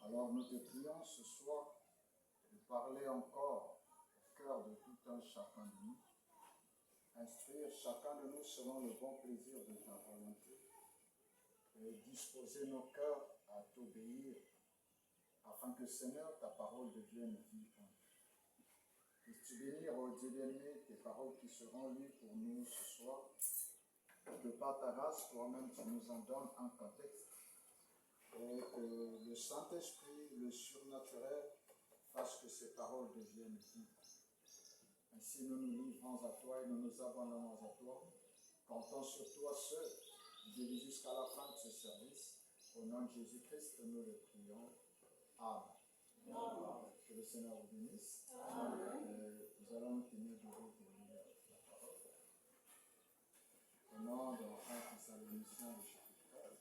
Alors nous te prions ce soir de parler encore au cœur de tout un chacun de nous, instruire chacun de nous selon le bon plaisir de ta volonté et disposer nos cœurs à t'obéir afin que Seigneur, ta parole devienne vie en nous. Puisses-tu bénir, ô Dieu bien-aimé, tes paroles qui seront lues pour nous ce soir. Que par ta grâce, toi-même, tu nous en donnes un contexte et que le Saint-Esprit, le surnaturel, fasse que ces paroles deviennent vie. Ainsi, nous nous livrons à toi et nous nous abandonnons à toi. Comptons sur toi seul, Dieu, jusqu'à la fin de ce service. Au nom de Jésus-Christ, nous le prions. Amen. Amen. Que le Seigneur vous bénisse. Amen. Nous allons nous tenir debout pour lire la parole. Au nom de l'Enfant Thessaloniciens, le chapitre 13.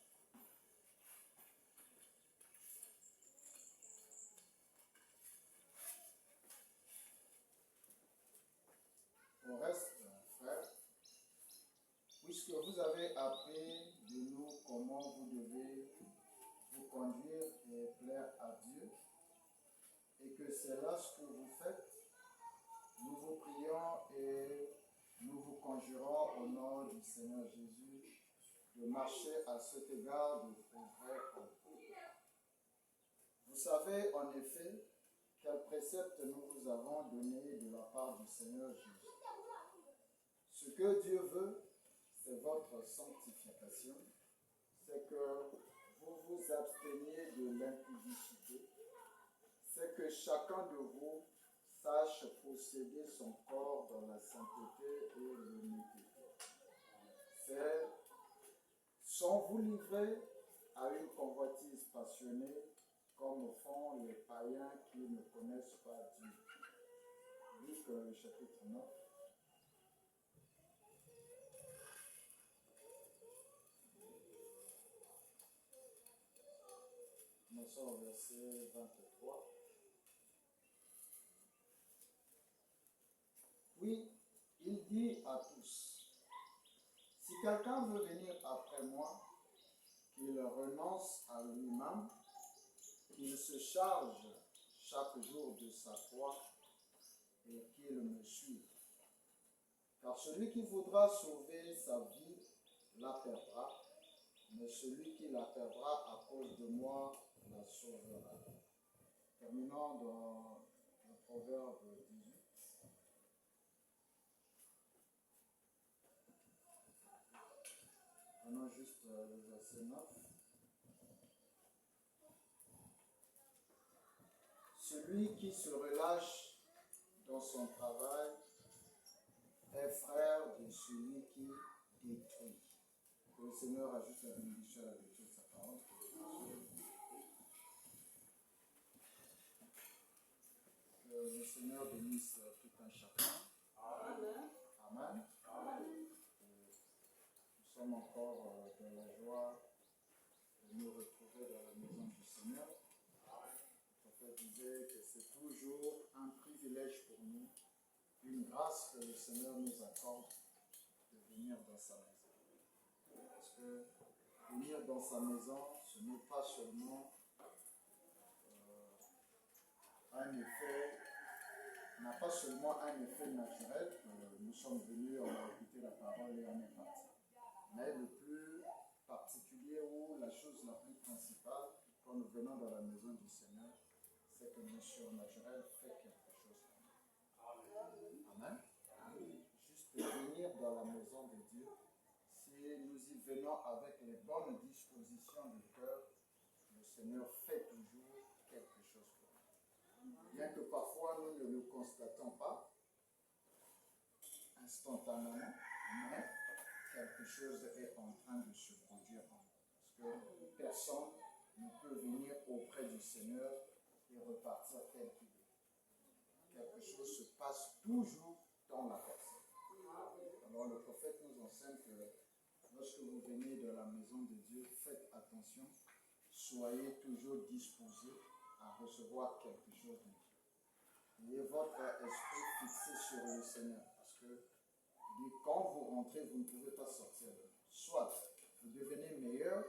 Au reste, frères, puisque vous avez appris de nous comment vous devez vous conduire et plaire à Dieu, et que c'est là ce que vous faites, nous vous prions et nous vous conjurons au nom du Seigneur Jésus de marcher à cet égard de progrès en vous. Vous savez en effet quels préceptes nous vous avons donnés de la part du Seigneur Jésus. Ce que Dieu veut, c'est votre sanctification, c'est que vous vous absteniez de l'impudicité, c'est que chacun de vous sache posséder son corps dans la sainteté et l'honnêteté. C'est sans vous livrer à une convoitise passionnée comme font les païens qui ne connaissent pas Dieu. Luc chapitre 9. Nous sommes au verset 23. Puis, il dit à tous, si quelqu'un veut venir après moi, qu'il renonce à lui-même, qu'il se charge chaque jour de sa croix et qu'il me suive. Car celui qui voudra sauver sa vie la perdra, mais celui qui la perdra à cause de moi la sauvera. Terminons dans le Proverbe 18. Prenons juste le verset 9. Celui qui se relâche dans son travail est frère de celui qui détruit. Que le Seigneur ajoute la bénédiction à la lecture de sa parole. Que le Seigneur bénisse tout un chacun. Amen. Amen. Amen. Nous sommes encore dans la joie de nous retrouver dans la maison du Seigneur. Le prophète disait que c'est toujours un privilège pour nous, une grâce que le Seigneur nous accorde de venir dans sa maison. Parce que venir dans sa maison, ce n'est pas seulement n'a pas seulement un effet naturel, nous sommes venus, on a écouté la parole et on est parti. Mais le plus particulier ou la chose la plus principale, quand nous venons dans la maison du Seigneur, c'est que le surnaturel fait quelque chose pour nous. Amen. Amen. Juste venir dans la maison de Dieu, si nous y venons avec les bonnes dispositions du cœur, le Seigneur fait toujours quelque chose pour nous. Bien que parfois nous ne le constatons pas instantanément, mais quelque chose est en train de se produire en nous. Parce que personne ne peut venir auprès du Seigneur et repartir tel qu'il est. Quelque chose se passe toujours dans la personne. Alors le prophète nous enseigne que lorsque vous venez de la maison de Dieu, faites attention, soyez toujours disposés à recevoir quelque chose de Dieu. Ayez votre esprit fixé sur le Seigneur, parce que quand vous rentrez, vous ne pouvez pas sortir. Soit vous devenez meilleur,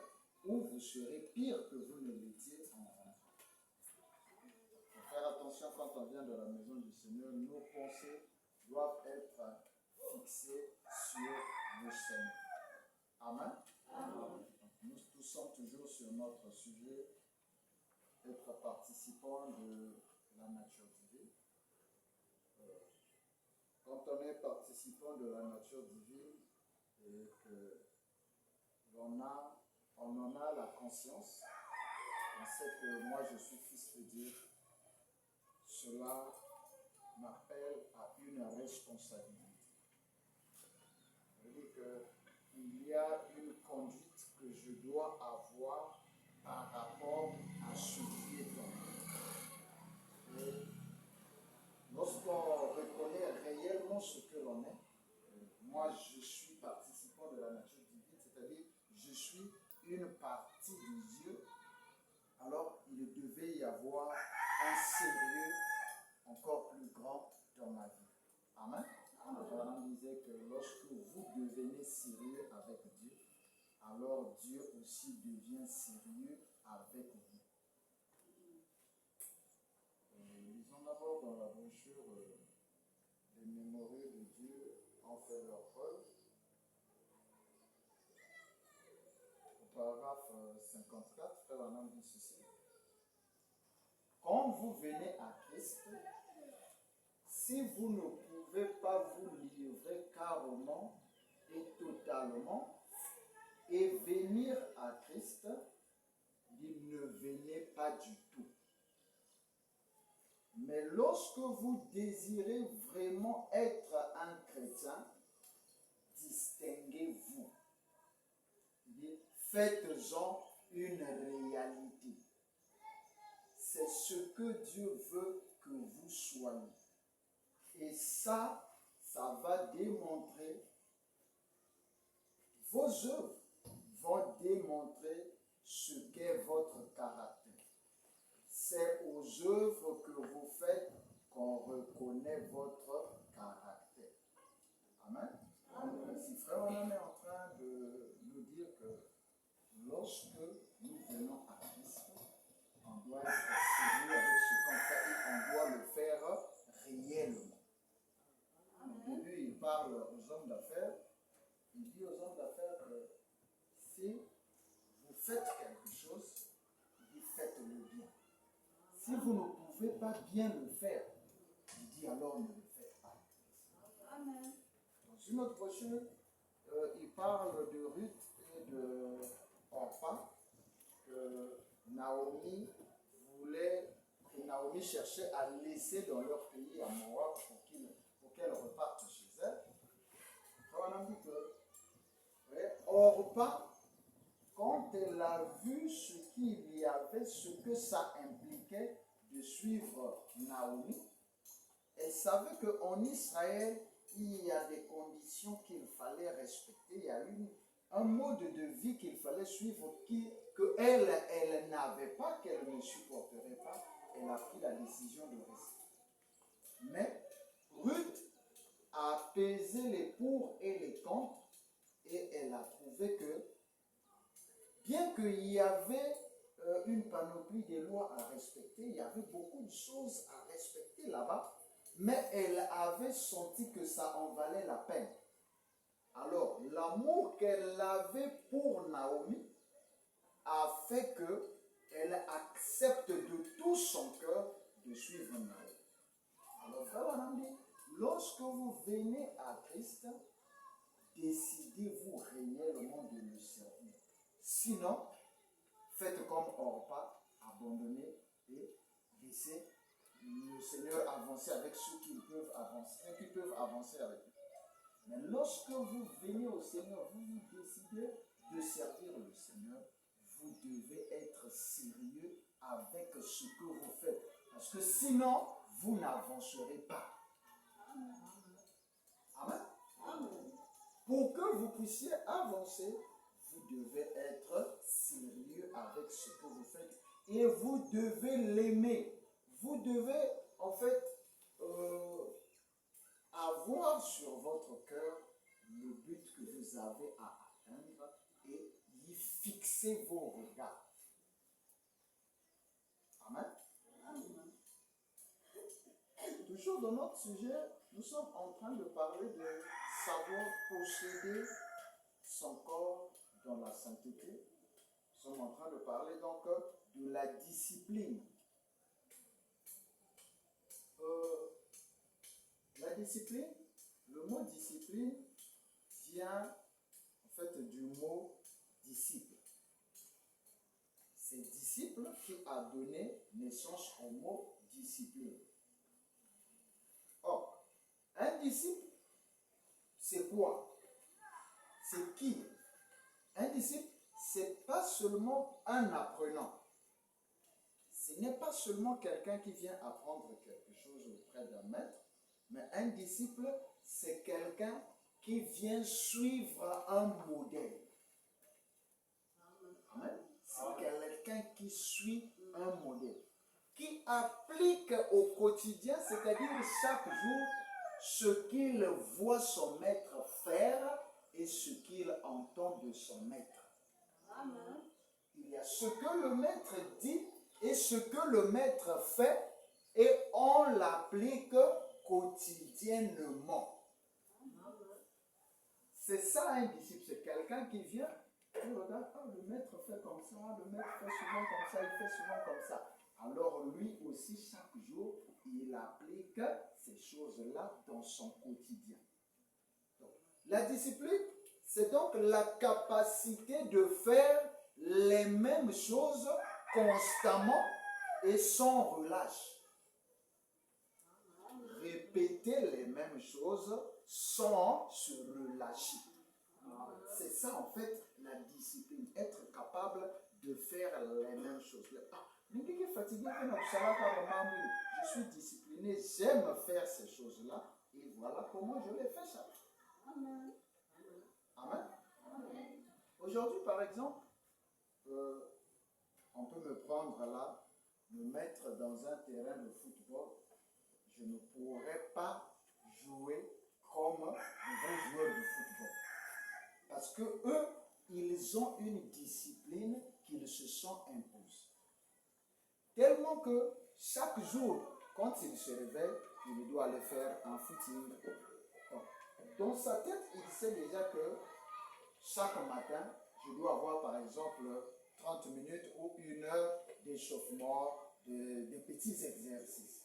ou vous serez pire que vous ne l'étiez en rentrant. conscient quand on vient de la maison du Seigneur, nos pensées doivent être fixées sur le Seigneur. Amen. Amen. Nous tous sommes toujours sur notre sujet, être participants de la nature divine. Quand on est participant de la nature divine et qu'on en a la conscience, on sait que moi je suis fils de Dieu, cela m'appelle à une responsabilité. C'est-à-dire qu'il y a une conduite que je dois avoir par rapport à ce qui est en moi. Et lorsqu'on reconnaît réellement ce que l'on est, moi je suis participant de la nature divine, c'est-à-dire je suis une partie de Dieu, alors il devait y avoir un sérieux encore plus grand dans ma vie. Amen. On disait que lorsque vous devenez sérieux avec Dieu, alors Dieu aussi devient sérieux avec vous. Lisons d'abord dans la brochure les mémoriaux de Dieu ont fait leur preuve. Au paragraphe 54, Frère Branham dit ceci. Quand vous venez à Christ, si vous ne pouvez pas vous livrer carrément et totalement et venir à Christ, ne venez pas du tout. Mais lorsque vous désirez vraiment être un chrétien, distinguez-vous. Faites-en une réalité. C'est ce que Dieu veut que vous soyez. Et ça va démontrer, vos œuvres vont démontrer ce qu'est votre caractère. C'est aux œuvres que vous faites qu'on reconnaît votre caractère. Amen. Amen. Si Frère Branham est en train de nous dire que lorsque nous venons à Christ, on doit être sérieux avec ce qu'on fait et on doit le faire réellement. Au début, il parle aux hommes d'affaires. Il dit aux hommes d'affaires que si vous faites quelque chose, faites-le bien. Si vous ne pouvez pas bien le faire, il dit alors ne le faites pas. Amen. Dans une autre brochure, il parle de Ruth et de Orpah, que Naomi cherchait à laisser dans leur pays à Moab pour qu'elle reparte chez elle. On a dit que Orpah, quand elle a vu ce qu'il y avait, ce que ça impliquait de suivre Naomi, elle savait qu'en Israël, il y a des conditions qu'il fallait respecter. Il y a un mode de vie qu'il fallait suivre qu'elle n'avait pas, qu'elle ne supporterait pas. Elle a pris la décision de rester. Mais Ruth a pesé les pour et les contre et elle a trouvé que bien qu'il y avait une panoplie de lois à respecter, il y avait beaucoup de choses à respecter là-bas, mais elle avait senti que ça en valait la peine. Alors, l'amour qu'elle avait pour Naomi a fait qu'elle accepte de tout son cœur de suivre Naomi. Alors, Frère Branham dit, lorsque vous venez à Christ, décidez-vous réellement de le servir. Sinon, faites comme Orpah, abandonnez et laissez le Seigneur avancer avec ceux qui peuvent avancer avec lui. Mais lorsque vous venez au Seigneur, vous décidez de servir le Seigneur, vous devez être sérieux avec ce que vous faites. Parce que sinon, vous n'avancerez pas. Amen. Amen. Pour que vous puissiez avancer, vous devez être sérieux avec ce que vous faites et vous devez l'aimer. Vous devez en fait avoir sur votre cœur le but que vous avez à atteindre et y fixer vos regards. Amen. Amen. Toujours dans notre sujet, nous sommes en train de parler de savoir posséder son corps dans la sainteté. Nous sommes en train de parler donc de la discipline. La discipline, le mot discipline vient en fait du mot disciple. C'est disciple qui a donné naissance au mot discipline. Or, un disciple, c'est quoi? C'est qui? Un disciple, c'est pas seulement un apprenant. Ce n'est pas seulement quelqu'un qui vient apprendre quelque chose auprès d'un maître, mais un disciple, c'est quelqu'un qui vient suivre un modèle. Amen. C'est quelqu'un qui suit un modèle, qui applique au quotidien, c'est-à-dire chaque jour, ce qu'il voit son maître faire et ce qu'il entend de son maître. Amen. Il y a ce que le maître dit et ce que le maître fait et on l'applique quotidiennement. C'est ça un disciple, c'est quelqu'un qui vient et regarde, ah, le maître fait comme ça, le maître fait souvent comme ça, il fait souvent comme ça. Alors lui aussi, chaque jour, il applique ces choses-là dans son quotidien. Donc, la discipline, c'est donc la capacité de faire les mêmes choses constamment et sans relâche. Répéter les mêmes choses sans se relâcher. C'est ça en fait la discipline, être capable de faire les mêmes choses. Je suis discipliné, j'aime faire ces choses-là et voilà comment je les fais ça. Amen. Amen. Amen. Aujourd'hui par exemple, on peut me prendre là, me mettre dans un terrain de football. Je ne pourrais pas jouer comme de vrais joueurs de football. Parce que eux, ils ont une discipline qu'ils se sont imposés. Tellement que chaque jour, quand il se réveille, il doit aller faire un footing. Dans sa tête, il sait déjà que chaque matin, je dois avoir par exemple 30 minutes ou 1 heure d'échauffement, de petits exercices.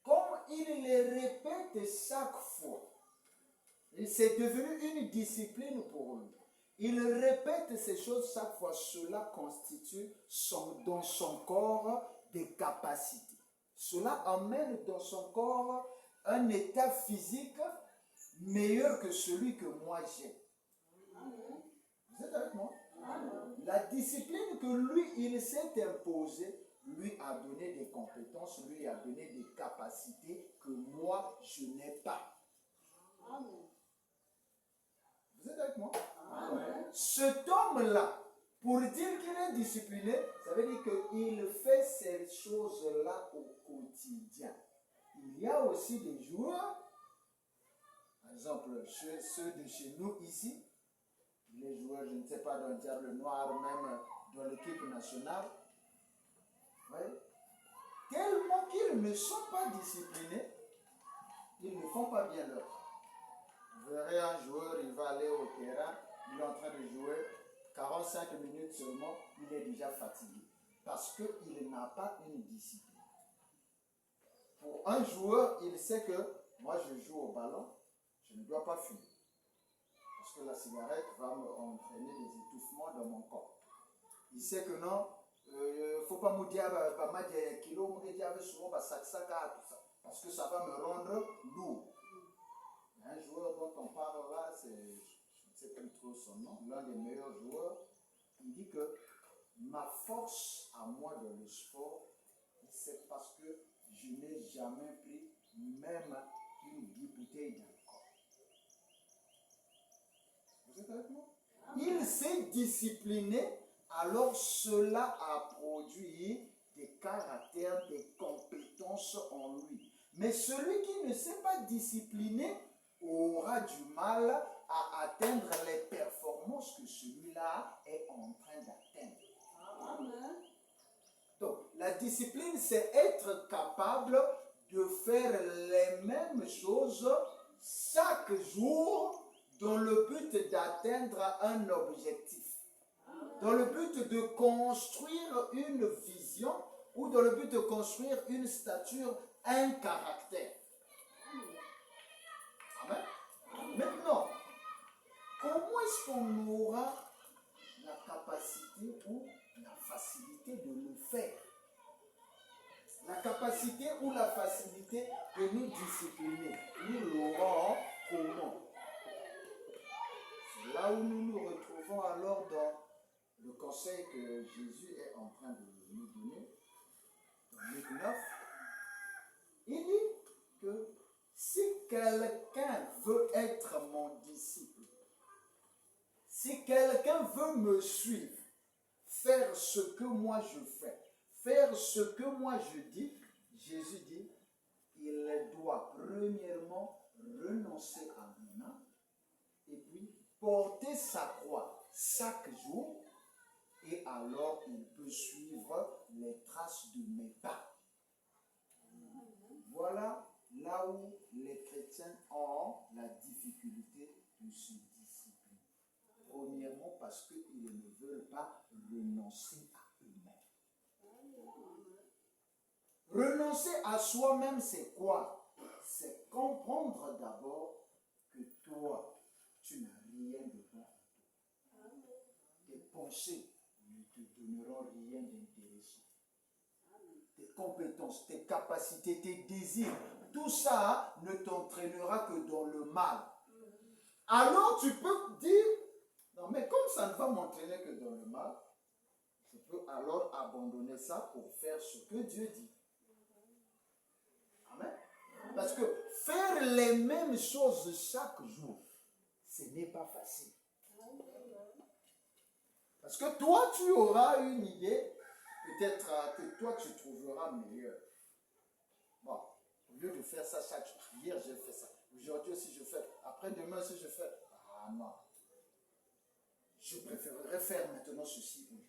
Comme il les répète chaque fois, c'est devenu une discipline pour lui. Il répète ces choses chaque fois. Cela constitue dans son corps des capacités. Cela amène dans son corps un état physique meilleur que celui que moi j'ai. Vous êtes avec moi? La discipline que lui, il s'est imposée, lui a donné des compétences, lui a donné des capacités que moi, je n'ai pas. Amen. Vous êtes avec moi? Amen. Cet homme-là, pour dire qu'il est discipliné, ça veut dire qu'il fait ces choses-là au quotidien. Il y a aussi des joueurs, par exemple, ceux de chez nous ici, les joueurs, je ne sais pas, dans le Diable Noir, même dans l'équipe nationale, oui, tellement qu'ils ne sont pas disciplinés, ils ne font pas bien leur travail. Vous verrez un joueur, il va aller au terrain, il est en train de jouer 45 minutes seulement, il est déjà fatigué. Parce qu'il n'a pas une discipline. Pour un joueur, il sait que moi je joue au ballon, je ne dois pas fumer. Parce que la cigarette va entraîner des étouffements dans mon corps. Il sait que non, il ne faut pas me dire des kilos, me dire souvent tout ça. Parce que ça va me rendre lourd. Un joueur dont on parle là, je ne sais plus trop son nom, l'un des meilleurs joueurs, il dit que ma force à moi dans le sport, c'est parce que je n'ai jamais pris même une 10 bouteilles d'alcool. Vous êtes avec moi? Il s'est discipliné, alors cela a produit des caractères, des compétences en lui. Mais celui qui ne s'est pas discipliné aura du mal à atteindre les performances que celui-là est en train d'atteindre. Amen. Donc, la discipline, c'est être capable de faire les mêmes choses chaque jour dans le but d'atteindre un objectif, dans le but de construire une vision ou dans le but de construire une stature, un caractère. Amen. Maintenant, comment est-ce qu'on aura la capacité ou la facilité de le faire? La capacité ou la facilité de nous discipliner. Nous l'aurons comment? C'est là où nous nous retrouvons alors dans le conseil que Jésus est en train de nous donner. Dans Luc 9, il dit que si quelqu'un veut être mon disciple, si quelqu'un veut me suivre, faire ce que moi je fais, faire ce que moi je dis, Jésus dit, il doit premièrement renoncer à lui-même et puis porter sa croix chaque jour et alors il peut suivre les traces de mes pas. Voilà là où les chrétiens ont la difficulté de se discipliner. Premièrement parce qu'ils ne veulent pas renoncer à eux-mêmes. Renoncer à soi-même, c'est quoi? C'est comprendre d'abord que toi, tu n'as rien de bon à toi. Tes pensées ne te donneront rien d'intéressant. Tes compétences, tes capacités, tes désirs, tout ça ne t'entraînera que dans le mal. Alors tu peux dire, non mais comme ça ne va m'entraîner que dans le mal, je peux alors abandonner ça pour faire ce que Dieu dit. Amen. Parce que faire les mêmes choses chaque jour, ce n'est pas facile. Parce que toi, tu auras une idée, peut-être que toi, tu trouveras meilleur. Bon, au lieu de faire ça chaque jour, hier j'ai fait ça, aujourd'hui aussi je fais, après-demain aussi je fais, ah non, je préférerais faire maintenant ceci aujourd'hui.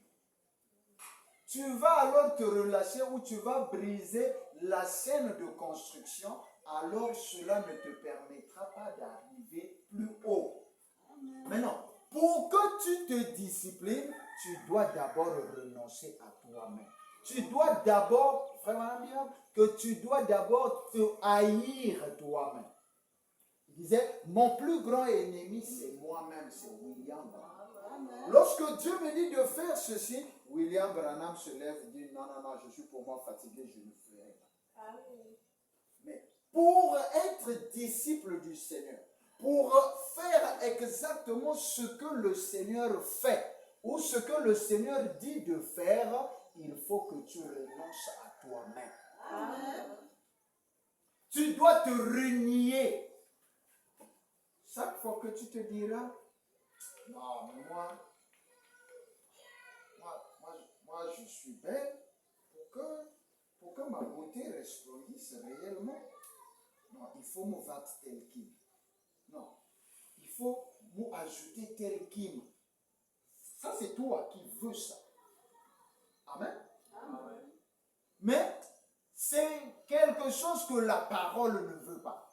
Tu vas alors te relâcher ou tu vas briser la chaîne de construction, alors cela ne te permettra pas d'arriver plus haut. Maintenant, pour que tu te disciplines, tu dois d'abord renoncer à toi-même. Tu dois d'abord, vraiment, que tu dois d'abord te haïr toi-même. Il disait, mon plus grand ennemi, c'est moi-même, c'est William Branham. Lorsque Dieu me dit de faire ceci, William Branham se lève et dit, non, non, non, je suis pour moi fatigué, je ne ferai pas. Mais pour être disciple du Seigneur, pour faire exactement ce que le Seigneur fait, ou ce que le Seigneur dit de faire, il faut que tu renonces à toi-même. Amen. Tu dois te renier. Chaque fois que tu te diras, non, mais moi je suis belle pour que ma beauté resplendisse réellement. Non, il faut me battre tel qu'il. Non, il faut m'ajouter tel qu'il. Ça, c'est toi qui veux ça. Amen. Amen. Mais c'est quelque chose que la parole ne veut pas.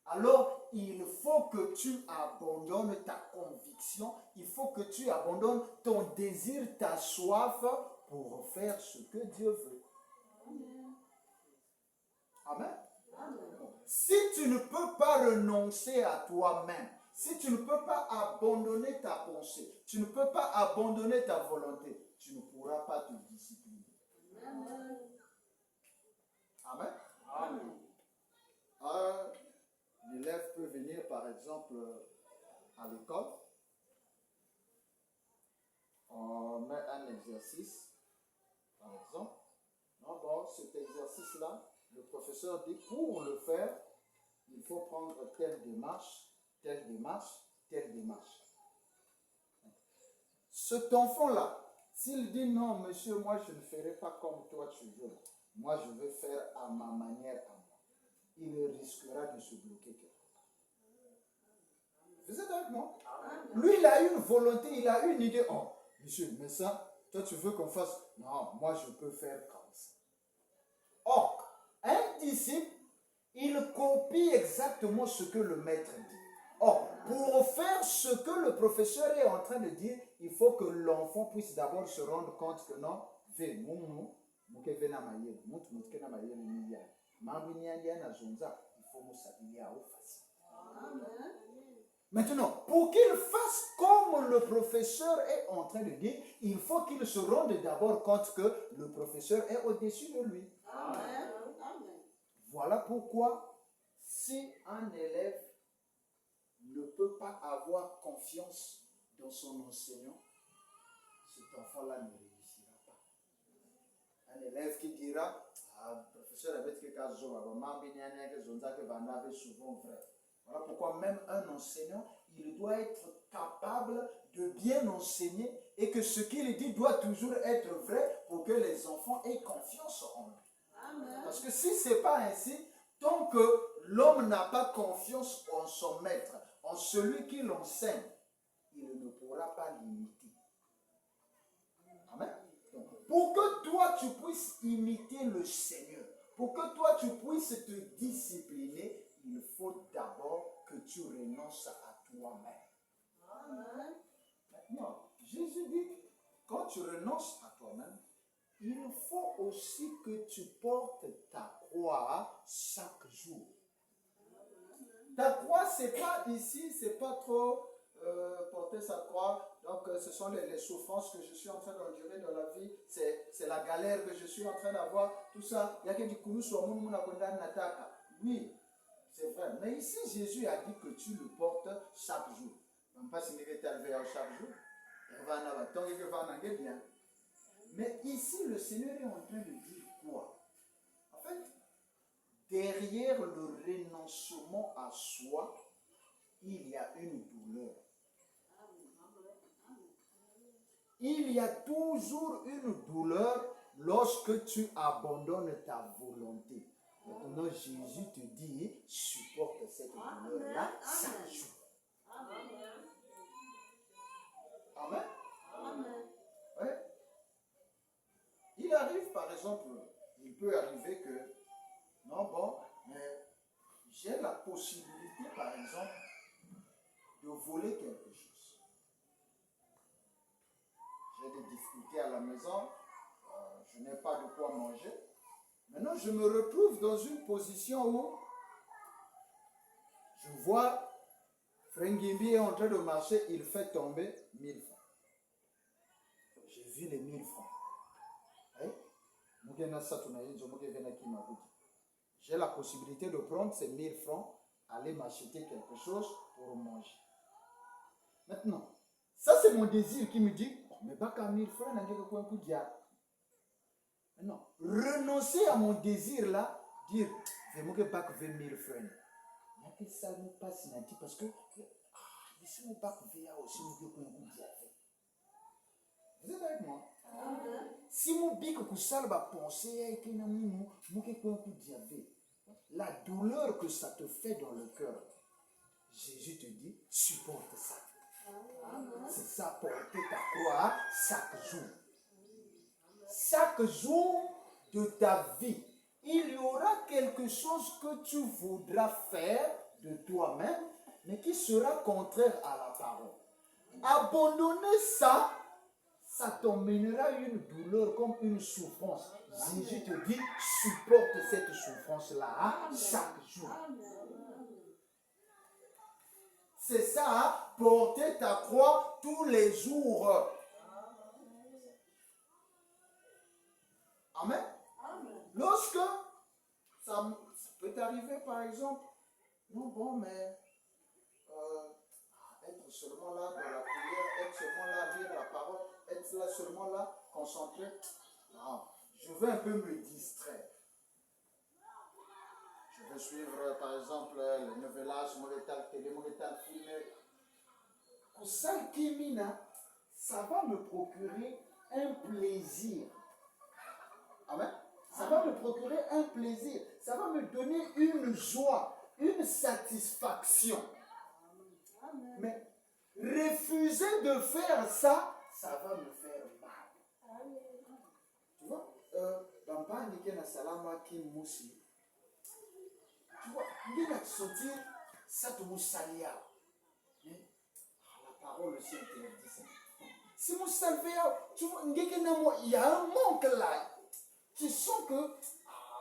Alors, il faut que tu abandonnes ta conviction, il faut que tu abandonnes ton désir, ta soif pour faire ce que Dieu veut. Amen. Amen. Si tu ne peux pas renoncer à toi-même, si tu ne peux pas abandonner ta pensée, tu ne peux pas abandonner ta volonté, tu ne pourras pas te discipliner. Amen. Amen. Amen. L'élève peut venir, par exemple, à l'école. On met un exercice, par exemple. Non, bon, cet exercice-là, le professeur dit, pour le faire, il faut prendre telle démarche, telle démarche, telle démarche. Cet enfant-là, s'il dit non, monsieur, moi je ne ferai pas comme toi tu veux, moi je veux faire à ma manière, à moi, il risquera de se bloquer quelque part. Vous êtes avec moi? Lui, il a une volonté, il a une idée. Oh, monsieur, mais ça, toi tu veux qu'on fasse? Non, moi je peux faire comme ça. Or, un disciple, il copie exactement ce que le maître dit. Or, pour faire ce que le professeur est en train de dire, il faut que l'enfant puisse d'abord se rendre compte que non, maintenant, pour qu'il fasse comme le professeur est en train de dire, il faut qu'il se rende d'abord compte que le professeur est au-dessus de lui. Amen. Voilà pourquoi, si un élève ne peut pas avoir confiance dans son enseignant, cet enfant-là ne réussira pas. Un élève qui dira, ah, professeur, souvent vrai. Voilà pourquoi même un enseignant, il doit être capable de bien enseigner et que ce qu'il dit doit toujours être vrai pour que les enfants aient confiance en lui. Amen. Parce que si ce n'est pas ainsi, tant que l'homme n'a pas confiance en son maître, en celui qui l'enseigne, il ne pourra pas l'imiter. Amen. Donc, pour que toi tu puisses imiter le Seigneur, pour que toi tu puisses te discipliner, il faut d'abord que tu renonces à toi-même. Amen. Maintenant, Jésus dit, quand tu renonces à toi-même, il faut aussi que tu portes ta croix chaque jour. Ta croix, c'est pas ici, c'est pas trop porter sa croix. Donc, ce sont les souffrances que je suis en train d'endurer dans la vie. C'est la galère que je suis en train d'avoir. Tout ça. Il y a que du koulou au monde nataka. Oui, c'est vrai. Mais ici, Jésus a dit que tu le portes chaque jour. On ne pas si tu es chaque jour. Mais ici, le Seigneur est en train de dire quoi? En fait, derrière le renoncement à soi, il y a une douleur. Il y a toujours une douleur lorsque tu abandonnes ta volonté. Maintenant, Jésus te dit, supporte cette douleur-là chaque jour. Amen. Amen. Ouais. Il arrive, par exemple, il peut arriver que, non, bon, mais j'ai la possibilité, par exemple, de voler quelque chose. J'ai des difficultés à la maison, je n'ai pas de quoi manger. Maintenant, je me retrouve dans une position où je vois Frengimbi est en train de marcher, il fait tomber 1000 francs. J'ai vu les 1000 francs. J'ai la possibilité de prendre ces 1000 francs, aller m'acheter quelque chose pour manger. Maintenant, ça c'est mon désir qui me dit, oh, mais pas qu'à 1000 francs, non, renoncer à mon désir là, dire, je ne vais pas que 20 000 francs. Il y a que ça me passe parce que, laissez-moi pas que je aussi vous êtes avec moi? Si mon bic que ça va penser la douleur que ça te fait dans le cœur, Jésus te dit, supporte ça. C'est ça, porter ta croix chaque jour. Chaque jour de ta vie, il y aura quelque chose que tu voudras faire de toi-même, mais qui sera contraire à la parole. Abandonner ça, ça t'emmènera une douleur comme une souffrance. Jésus te dit, supporte cette souffrance-là chaque jour. C'est ça, porter ta croix tous les jours. Amen. Lorsque ça peut t'arriver, par exemple, non, bon, mais être seulement là dans la prière, être seulement là lire la parole, être là seulement là concentré. Non, je veux un peu me distraire. Je veux suivre, par exemple, le novelage, monétal télé, monétal film. Ça va me procurer un plaisir. Amen. Ça va me procurer un plaisir. Ça va me donner une joie, une satisfaction. Amen. Mais refuser de faire ça, ça va me faire mal. Tu vois, dans Salama qui moussi, Bien à sentir, ça te moussalia. La parole aussi interdit ça. Si vous salvez, tu vois, il y a un manque là. Tu sens que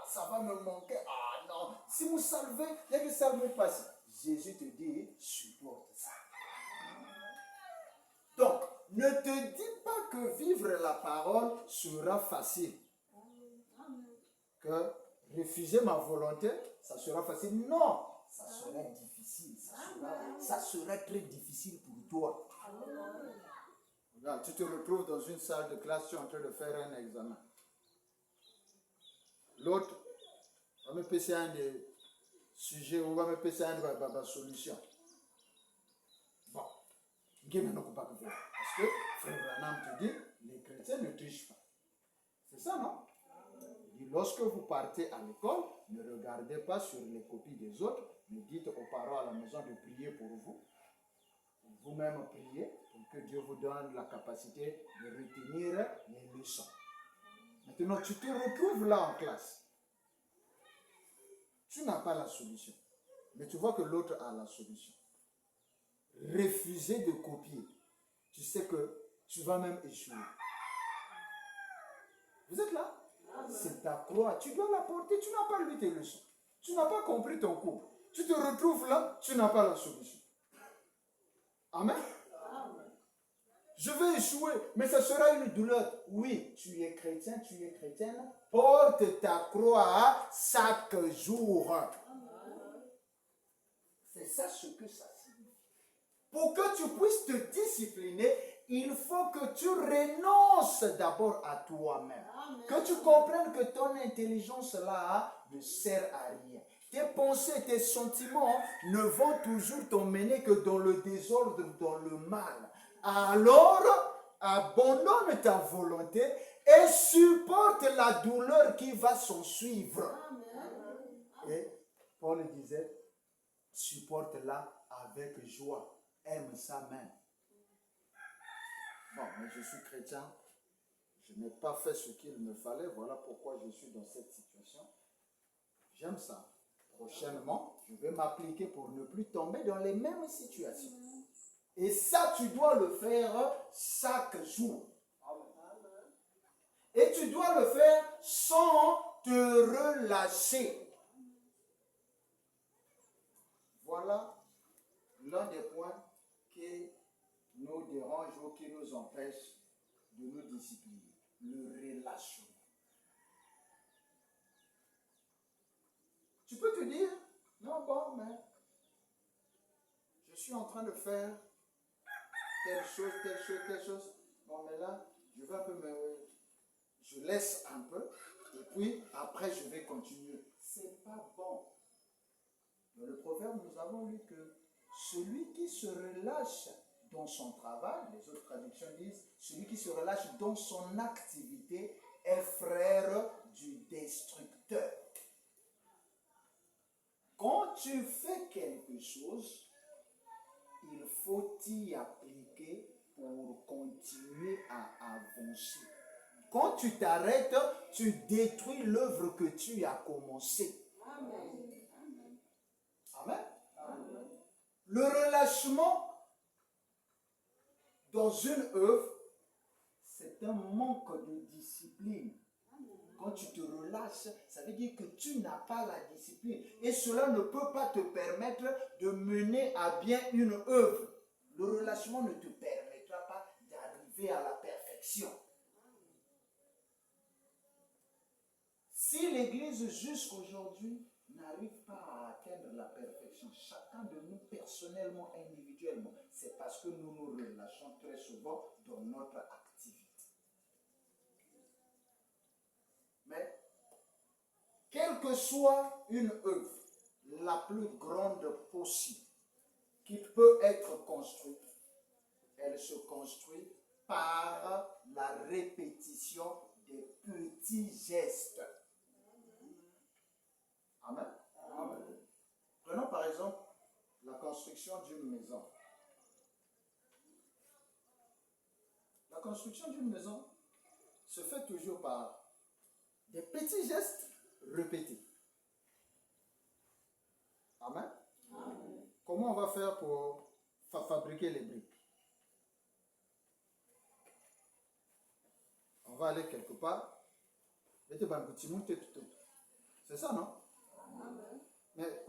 ça va me manquer. Ah non, si vous salvez, il y a que ça me passe. Jésus te dit, supporte ça. Donc, ne te dis pas que vivre la parole sera facile. Que refuser ma volonté, ça sera facile. Non, ça sera difficile. Ça sera très difficile pour toi. Regarde, tu te retrouves dans une salle de classe, tu es en train de faire un examen. L'autre va me passer un des sujets ou va me passer un de solution. Bon, parce que Frère Branham te dit, les chrétiens ne trichent pas. C'est ça, non? Il dit, lorsque vous partez à l'école, ne regardez pas sur les copies des autres, mais dites aux parents à la maison de prier pour vous. Vous-même priez pour que Dieu vous donne la capacité de retenir les leçons. Maintenant, tu te retrouves là en classe. Tu n'as pas la solution. Mais tu vois que l'autre a la solution. Refuser de copier. Tu sais que tu vas même échouer. Vous êtes là? C'est ta croix. Tu dois la porter. Tu n'as pas lu tes leçons. Tu n'as pas compris ton cours. Tu te retrouves là, tu n'as pas la solution. Amen. Je vais échouer, mais ce sera une douleur. Oui, tu es chrétien, tu es chrétienne. Porte ta croix chaque jour. C'est ça ce que ça signifie. Pour que tu puisses te discipliner, il faut que tu renonces d'abord à toi-même. Que tu comprennes que ton intelligence là ne sert à rien. Tes pensées, tes sentiments ne vont toujours t'emmener que dans le désordre, dans le mal. Alors, abandonne ta volonté et supporte la douleur qui va s'en suivre. Et Paul disait, supporte-la avec joie. Aime ça même. Bon, mais je suis chrétien. Je n'ai pas fait ce qu'il me fallait. Voilà pourquoi je suis dans cette situation. J'aime ça. Prochainement, je vais m'appliquer pour ne plus tomber dans les mêmes situations. Et ça, tu dois le faire chaque jour. Et tu dois le faire sans te relâcher. Voilà l'un des points qui nous dérange ou qui nous empêche de nous discipliner. Le relâchement. Tu peux te dire, non, bon, mais je suis en train de faire telle chose, telle chose, telle chose. Bon, mais là, je vais un peu je laisse un peu, et puis après, je vais continuer. C'est pas bon. Dans le proverbe, nous avons lu que celui qui se relâche dans son travail, les autres traductions disent, celui qui se relâche dans son activité est frère du destructeur. Quand tu fais quelque chose, il faut t'y appliquer pour continuer à avancer. Quand tu t'arrêtes, tu détruis l'œuvre que tu as commencée. Amen. Amen. Amen. Le relâchement dans une œuvre, c'est un manque de discipline. Quand tu te relâches, ça veut dire que tu n'as pas la discipline. Et cela ne peut pas te permettre de mener à bien une œuvre. Le relâchement ne te permettra pas d'arriver à la perfection. Si l'Église jusqu'aujourd'hui n'arrive pas à atteindre la perfection, chacun de nous personnellement, individuellement, c'est parce que nous nous relâchons très souvent dans notre activité. Mais, quelle que soit une œuvre, la plus grande possible, qui peut être construite, elle se construit par la répétition des petits gestes. Amen. Amen. Prenons par exemple la construction d'une maison. La construction d'une maison se fait toujours par des petits gestes répétés. comment on va faire pour fabriquer les briques? On va aller quelque part. C'est ça, non? Mais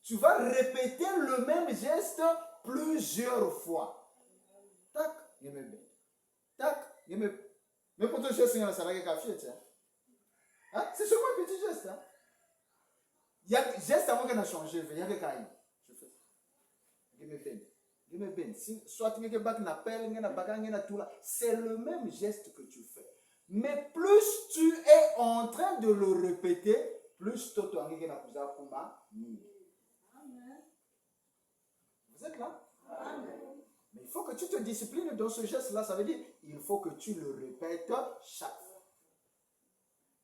tu vas répéter le même geste plusieurs fois. Tac, tac, mais pour tout geste, ça va être c'est seulement un petit geste. Hein? Il y a geste avant qu'on a changé. Il y a que Kaï. Je fais ça. Soit tu c'est le même geste que tu fais. Mais plus tu es en train de le répéter, plus tu as Vous êtes là? Amen. Mais il faut que tu te disciplines dans ce geste-là. Ça veut dire il faut que tu le répètes chaque fois.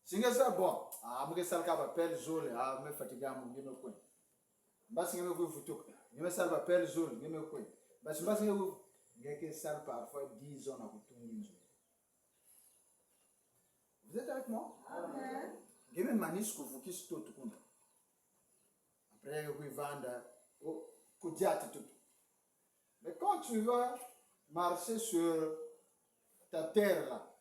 Si ça bon, je suis fatigué, je vous êtes avec moi? Amen. Après, vous vendez. Mais quand tu vas marcher sur ta terre là,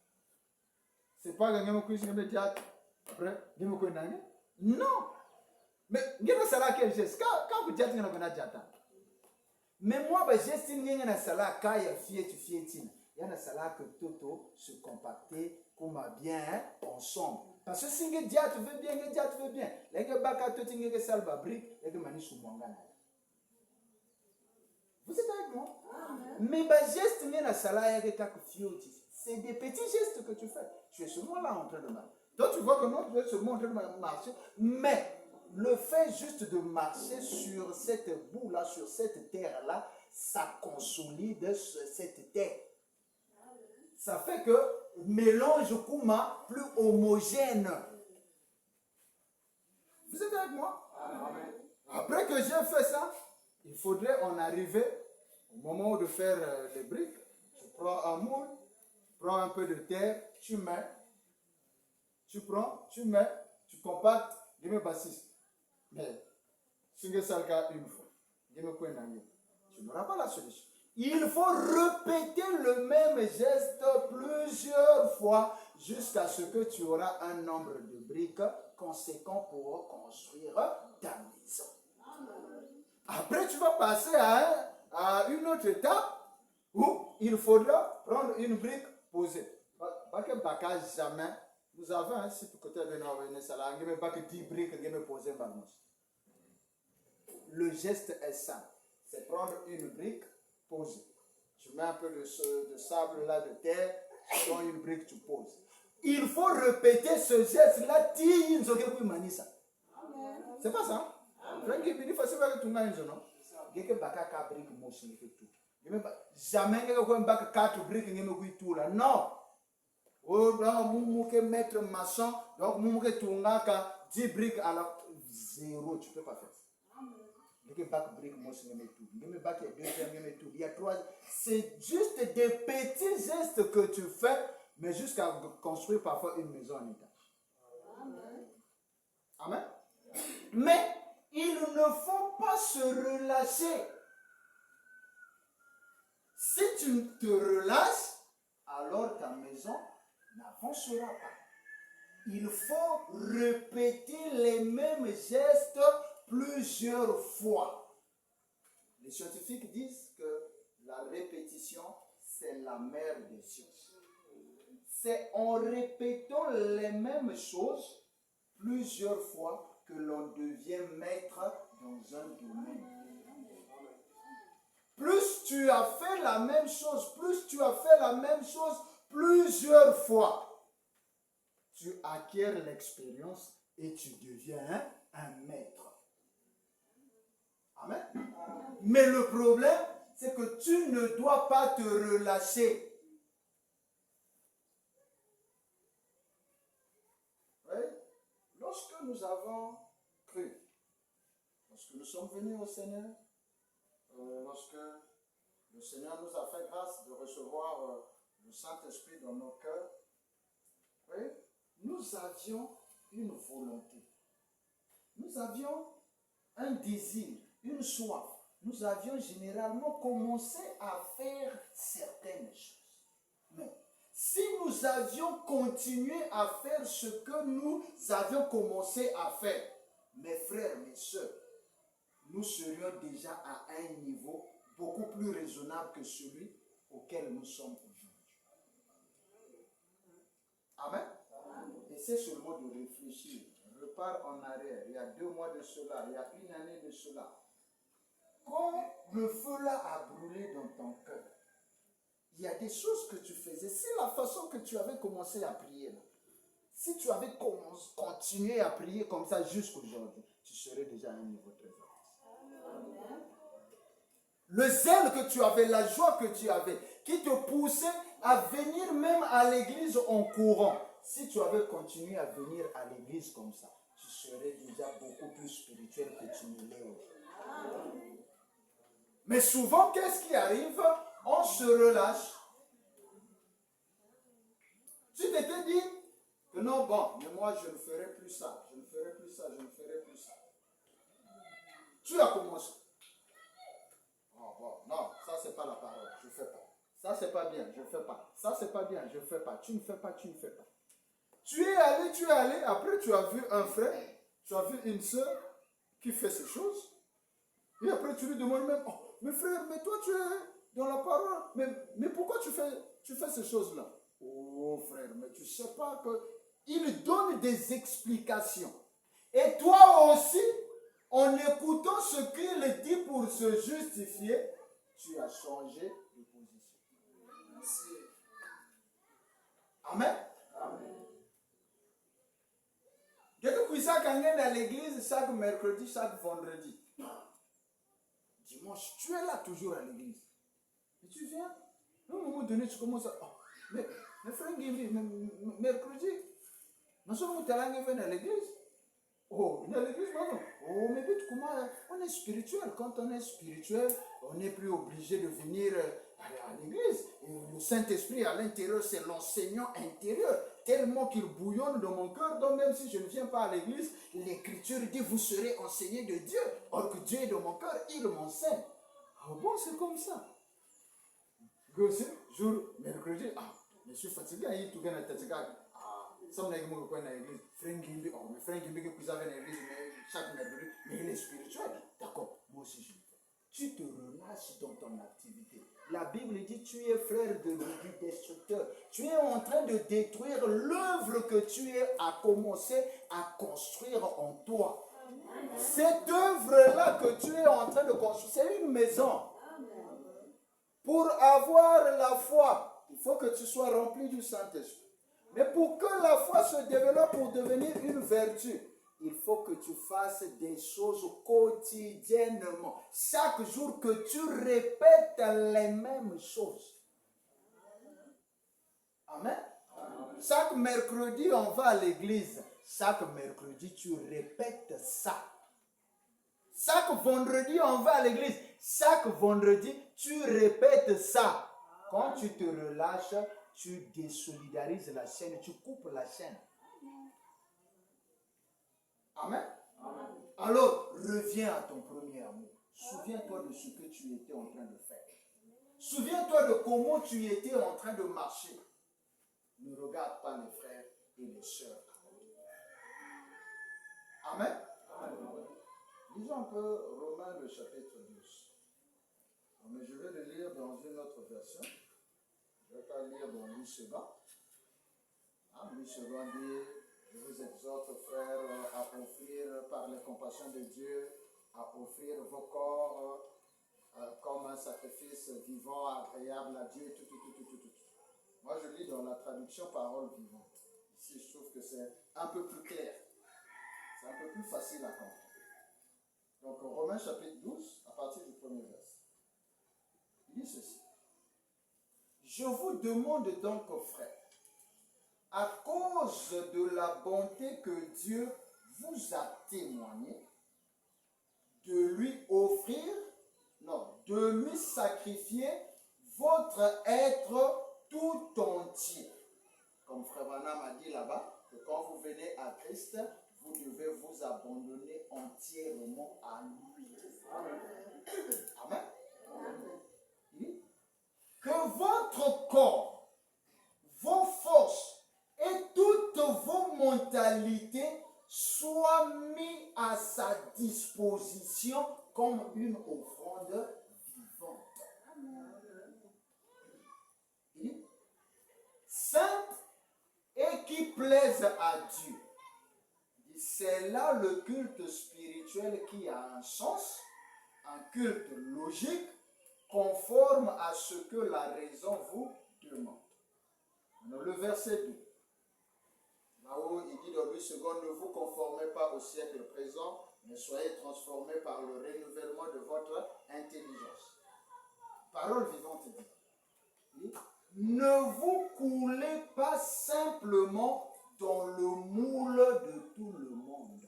c'est pas que tu après, non. Mais ça là quel geste? Quand vous dites que vous avez mais moi, je geste que ça kaya fieti. Il y a ça que Toto se compacter comme bien ensemble. Parce que si tu veux bien, tu veux bien. Les gens qui salva brique, les gens qui vous êtes avec moi? Mais les gestes c'est des petits gestes que tu fais. Tu es seulement là en train de marcher. Donc tu vois que non, tu es seulement en train de marcher. Mais le fait juste de marcher sur cette boue-là, sur cette terre-là, ça consolide cette terre. Ça fait que mélange Kuma plus homogène. Vous êtes avec moi? Amen. Après que j'ai fait ça, il faudrait en arriver au moment de faire les briques. Tu prends un moule, tu prends un peu de terre, tu mets, tu compactes, tu mets bassiste. Mais si tu fais ça une fois, tu n'auras pas la solution. Il faut répéter le même geste plusieurs fois jusqu'à ce que tu auras un nombre de briques conséquent pour construire ta maison. Après, tu vas passer à une autre étape où il faudra prendre une brique posée. Jamais. Vous avez un site côté de nous, 10 briques posées. Le geste est simple. C'est prendre une brique posée. Tu mets un peu de sable là, de terre, tu prends une brique, tu poses. Il faut répéter ce geste-là. C'est pas ça? Jamais non. Mettre maçon, donc 10 briques à la 0, tu peux pas faire ça. C'est juste des petits gestes que tu fais, mais jusqu'à construire parfois une maison en étage. Amen. Amen. Mais il ne faut pas se relâcher. Si tu te relâches, alors ta maison n'avancera pas. Il faut répéter les mêmes gestes plusieurs fois. Les scientifiques disent que la répétition, c'est la mère des sciences. C'est en répétant les mêmes choses plusieurs fois que l'on devient maître dans un domaine. Plus tu as fait la même chose, plusieurs fois, tu acquiers l'expérience et tu deviens un maître. Amen. Mais le problème, c'est que tu ne dois pas te relâcher. Oui? Lorsque nous avons cru, lorsque nous sommes venus au Seigneur, lorsque le Seigneur nous a fait grâce de recevoir le Saint-Esprit dans nos cœurs, oui, nous nous avions une volonté. Nous avions un désir, une soif. Nous avions généralement commencé à faire certaines choses. Mais si nous avions continué à faire ce que nous avions commencé à faire, mes frères, mes soeurs, nous serions déjà à un niveau beaucoup plus raisonnable que celui auquel nous sommes aujourd'hui. Amen. Et c'est seulement de réfléchir. Repars en arrière. Il y a 2 mois de cela, il y a 1 année de cela. Quand le feu là a brûlé dans ton cœur, il y a des choses que tu faisais. C'est la façon que tu avais commencé à prier là. Si tu avais continué à prier comme ça jusqu'aujourd'hui, tu serais déjà à un niveau très avancé. Le zèle que tu avais, la joie que tu avais, qui te poussait à venir même à l'église en courant. Si tu avais continué à venir à l'église comme ça, tu serais déjà beaucoup plus spirituel que tu ne l'es aujourd'hui. Mais souvent, qu'est-ce qui arrive? On se relâche. Tu t'étais dit que non, bon, mais moi je ne ferai plus ça, je ne ferai plus ça, je ne ferai plus ça. Tu as commencé. Oh, bon, non, ça c'est pas la parole, je ne fais pas. Ça c'est pas bien, je ne fais pas. Ça c'est pas bien, je ne fais pas. Tu ne fais pas, tu ne fais pas. Tu es allé, après tu as vu un frère, tu as vu une soeur qui fait ces choses. Et après tu lui demandes même, oh, mais frère, mais toi tu es dans la parole, mais pourquoi tu fais ces choses-là? Oh frère, mais tu ne sais pas qu'il donne des explications. Et toi aussi, en écoutant ce qu'il dit pour se justifier, tu as changé de position. Merci. Amen. Amen. Quelqu'un qui s'est à l'église chaque mercredi, chaque vendredi. Dimanche, tu es là toujours à l'église. Et tu viens, à un moment donné, tu commences à... Oh, mais frère, mercredi, nous sommes à l'église. Oh, il est à l'église maintenant. Oh, mais vite, comment on est spirituel. Quand on est spirituel, on n'est plus obligé de venir à l'église. Et le Saint-Esprit à l'intérieur, c'est l'enseignant intérieur. Tellement qu'il bouillonne dans mon cœur. Donc même si je ne viens pas à l'église, l'Écriture dit, vous serez enseignés de Dieu. Or que Dieu est dans mon cœur, il m'enseigne. Ah bon, c'est comme ça. Jour, mercredi, je suis fatigué, il tout gagne ça me dit que l'église, frère Gimbi que vous avez l'église, chaque mercredi, mais il est spirituel. D'accord, moi aussi je le fais. Tu te relâches dans ton activité. La Bible dit, tu es frère du destructeur. Tu es en train de détruire l'œuvre que tu as commencé à construire en toi. Cette œuvre-là que tu es en train de construire, c'est une maison. Pour avoir la foi, il faut que tu sois rempli du Saint-Esprit. Mais pour que la foi se développe pour devenir une vertu, il faut que tu fasses des choses quotidiennement. Chaque jour que tu répètes les mêmes choses. Amen. Chaque mercredi, on va à l'église. Chaque mercredi, tu répètes ça. Chaque vendredi, on va à l'église. Chaque vendredi, tu répètes ça. Quand tu te relâches, tu désolidarises la chaîne, tu coupes la chaîne. Amen. Amen. Alors, reviens à ton premier amour. Souviens-toi de ce que tu étais en train de faire. Souviens-toi de comment tu étais en train de marcher. Ne regarde pas les frères et les sœurs. Amen. Amen. Lisons un peu Romains le chapitre 12. Mais je vais le lire dans une autre version. Je ne vais pas lire dans Louis Seban. Louis Seban dit, je vous exhorte, frères, à offrir par les compassions de Dieu, à offrir vos corps comme un sacrifice vivant, agréable à Dieu, tout. Moi, je lis dans la traduction parole vivante. Ici, je trouve que c'est un peu plus clair. C'est un peu plus facile à comprendre. Donc, Romains chapitre 12, à partir du premier verset. Il dit ceci. Je vous demande donc, frères, à cause de la bonté que Dieu vous a témoignée, de lui offrir, de lui sacrifier votre être tout entier. Comme Frère Branham a dit là-bas, que quand vous venez à Christ, vous devez vous abandonner entièrement à lui. Amen. Il dit que votre corps, vos forces et toutes vos mentalités soient mis à sa disposition comme une offrande vivante. Il dit, sainte et qui plaise à Dieu. C'est là le culte spirituel qui a un sens, un culte logique, conforme à ce que la raison vous demande. Dans le verset 2, là-haut il dit dans 8 secondes, ne vous conformez pas au siècle présent, mais soyez transformés par le renouvellement de votre intelligence. Parole vivante dit, ne vous coulez pas simplement dans le moule de tout le monde.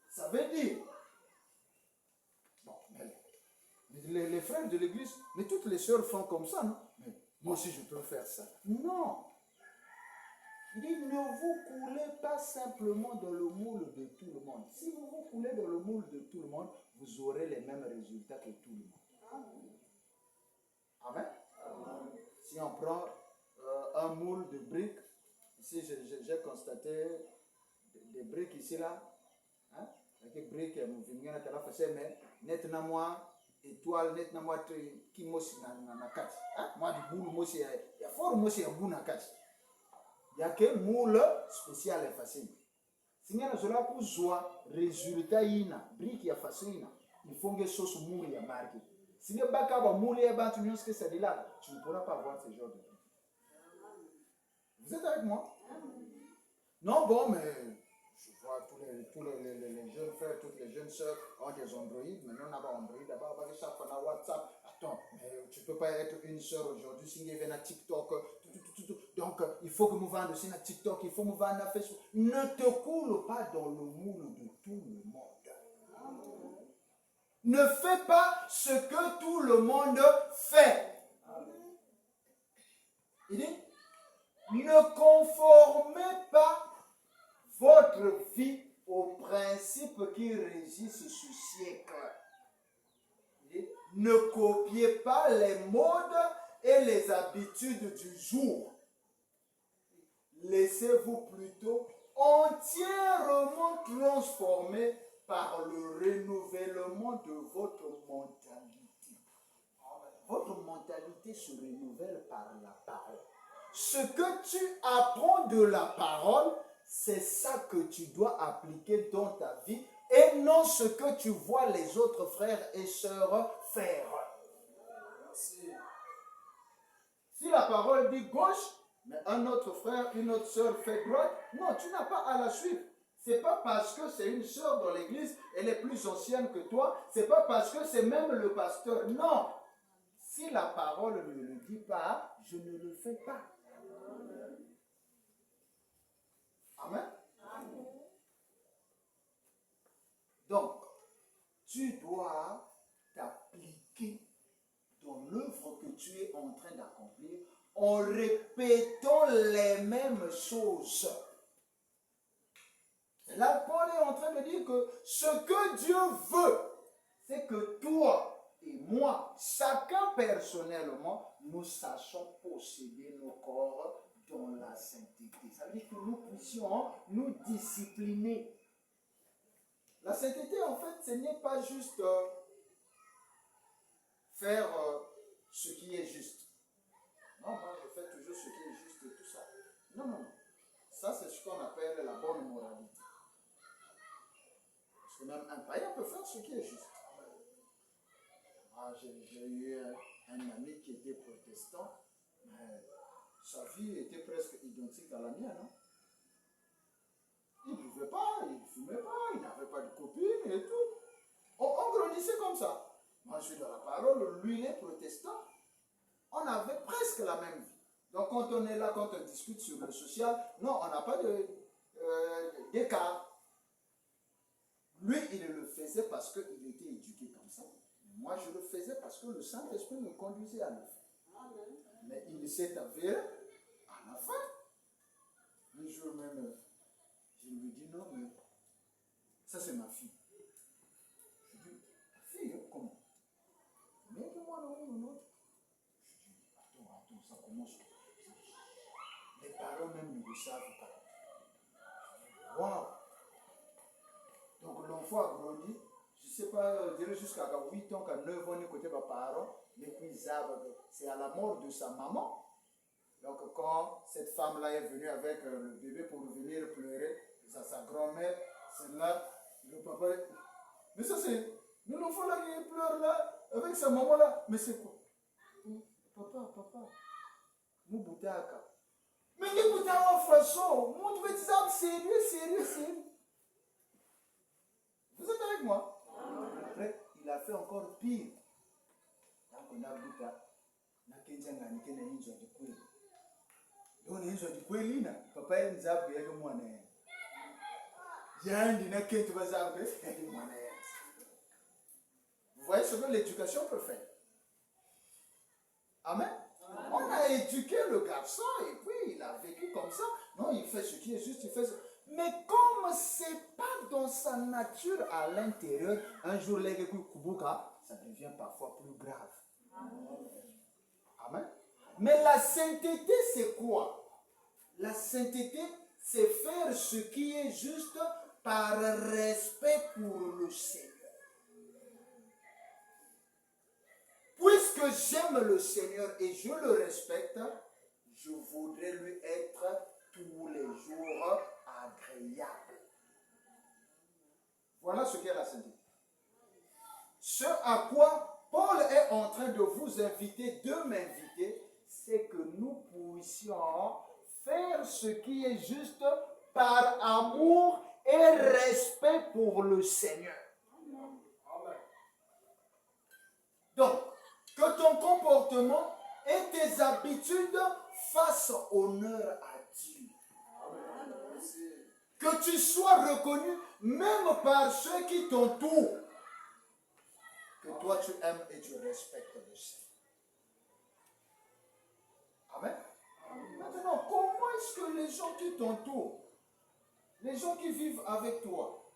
Ça veut dire, bon, les frères de l'église, mais toutes les sœurs font comme ça, non? Mais moi aussi je peux faire ça. Non. Il dit, ne vous coulez pas simplement dans le moule de tout le monde. Si vous vous coulez dans le moule de tout le monde, vous aurez les mêmes résultats que tout le monde. Amen. Amen. Si on prend un moule de briques, ici j'ai constaté des briques ici là, hein, avec briques, mais net na moi étoile net na moi qui mosi na kati, hein, moi du boule mosi ya fort mosi ya boule na kati. Il y a que moule spécial et facile. Si on a cela pour joie, résultat ina brique ya facile, il faut que sauce moule ya marqué. Si le bac à moule et bas tu que c'est là, tu ne pourras pas voir ce genre de trucs. Vous êtes avec moi? Non, bon, mais je vois tous les jeunes frères, toutes les jeunes soeurs ont des Android. Maintenant, on a pas Android, d'abord, on a chaque fois on a WhatsApp. Attends, mais tu ne peux pas être une soeur aujourd'hui si il y a TikTok. Donc, il faut que nous vendions aussi sur TikTok, il faut que nous vendions sur Facebook. Ne te coule pas dans le moule de tout le monde. Ne fais pas ce que tout le monde fait. Il dit, ne conformez pas votre vie aux principes qui régissent ce siècle. Il dit, ne copiez pas les modes et les habitudes du jour. Laissez-vous plutôt entièrement transformer par le renouvellement de votre mentalité. Votre mentalité se renouvelle par la parole. Ce que tu apprends de la parole, c'est ça que tu dois appliquer dans ta vie et non ce que tu vois les autres frères et sœurs faire. Si la parole dit gauche, mais un autre frère, une autre sœur fait droite, non, tu n'as pas à la suivre. Ce n'est pas parce que c'est une sœur dans l'église, elle est plus ancienne que toi, ce n'est pas parce que c'est même le pasteur. Non. Si la parole ne le dit pas, je ne le fais pas. Amen. Donc, tu dois t'appliquer dans l'œuvre que tu es en train d'accomplir en répétant les mêmes choses. Là, Paul est en train de dire que ce que Dieu veut, c'est que toi et moi, chacun personnellement, nous sachions posséder nos corps dans la sainteté. Ça veut dire que nous puissions nous discipliner. La sainteté, en fait, ce n'est pas juste faire ce qui est juste. Non, moi, je fais toujours ce qui est juste et tout ça. Non, non, non. Ça, c'est ce qu'on appelle la bonne moralité. Parce que même un païen peut faire ce qui est juste. Moi, j'ai eu un ami qui était protestant, mais sa vie était presque identique à la mienne. Hein? Il ne buvait pas, il ne fumait pas, il n'avait pas de copine et tout. On grandissait comme ça. Moi, je suis dans la parole, lui, il est protestant. On avait presque la même vie. Donc, quand on est là, quand on discute sur le social, non, on n'a pas d'écart. Lui, il le faisait parce qu'il était éduqué comme ça. Moi, je le faisais parce que le Saint-Esprit me conduisait à le faire. Mais il s'est avéré, à la fin, Le jour même, je lui dis non, mais ça c'est ma fille. Je dis, fille, hein, comment? Mais moi, non. Je dis, attends, ça commence. Les parents même ne le savent pas. Waouh! Donc l'enfant a grandi, je ne sais pas, je dirais jusqu'à 8 ans, qu'à 9 ans, côté de mes parents, mais puis c'est à la mort de sa maman. Donc quand cette femme-là est venue avec le bébé pour venir pleurer, sa grand-mère, c'est là, le papa, mais ça c'est, l'enfant là qui pleure là, avec sa maman là, mais c'est quoi? Papa, Moubutaka. Mais Moubutaka, façon, Moubutaka, sérieux. Vous êtes avec moi? Après, il a fait encore pire. Donc on a Bouta, na Kenjanga ni Kenya Inzo de Kweli. Donc Inzo de Kweli na, papa est Nzab et le moine. Yandi na Kentu Bazab et le moine. Vous voyez ce que l'éducation peut faire? Amen. On a éduqué le garçon et puis il a vécu comme ça. Non, il fait ce qui est juste, il fait ce... Mais comme ce n'est pas dans sa nature à l'intérieur, un jour, ça devient parfois plus grave. Amen. Mais la sainteté, c'est quoi? La sainteté, c'est faire ce qui est juste par respect pour le Seigneur. Puisque j'aime le Seigneur et je le respecte, je voudrais lui être tous les jours agréable. Voilà ce qu'est la sainteté. Ce à quoi Paul est en train de vous inviter, de m'inviter, c'est que nous puissions faire ce qui est juste par amour et respect pour le Seigneur. Amen. Donc, que ton comportement et tes habitudes fassent honneur à Dieu. Amen. Que tu sois reconnu même par ceux qui t'entourent. Que toi tu aimes et tu respectes le Seigneur. Amen. Maintenant, comment est-ce que les gens qui t'entourent, les gens qui vivent avec toi,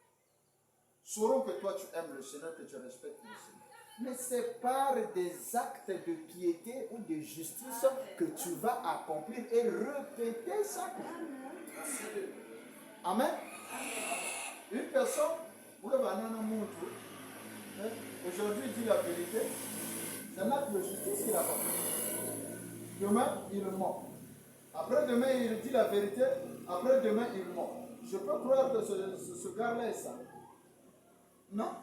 sauront que toi tu aimes le Seigneur, que tu respectes le Seigneur? Mais c'est par des actes de piété ou de justice que tu vas accomplir et répéter ça. Amen. Une personne, aujourd'hui il dit la vérité, c'est un acte de justice qu'il a fait. Demain, il ment. Après-demain, il dit la vérité, après-demain, il ment. Je peux croire que ce gars-là est ça? Non.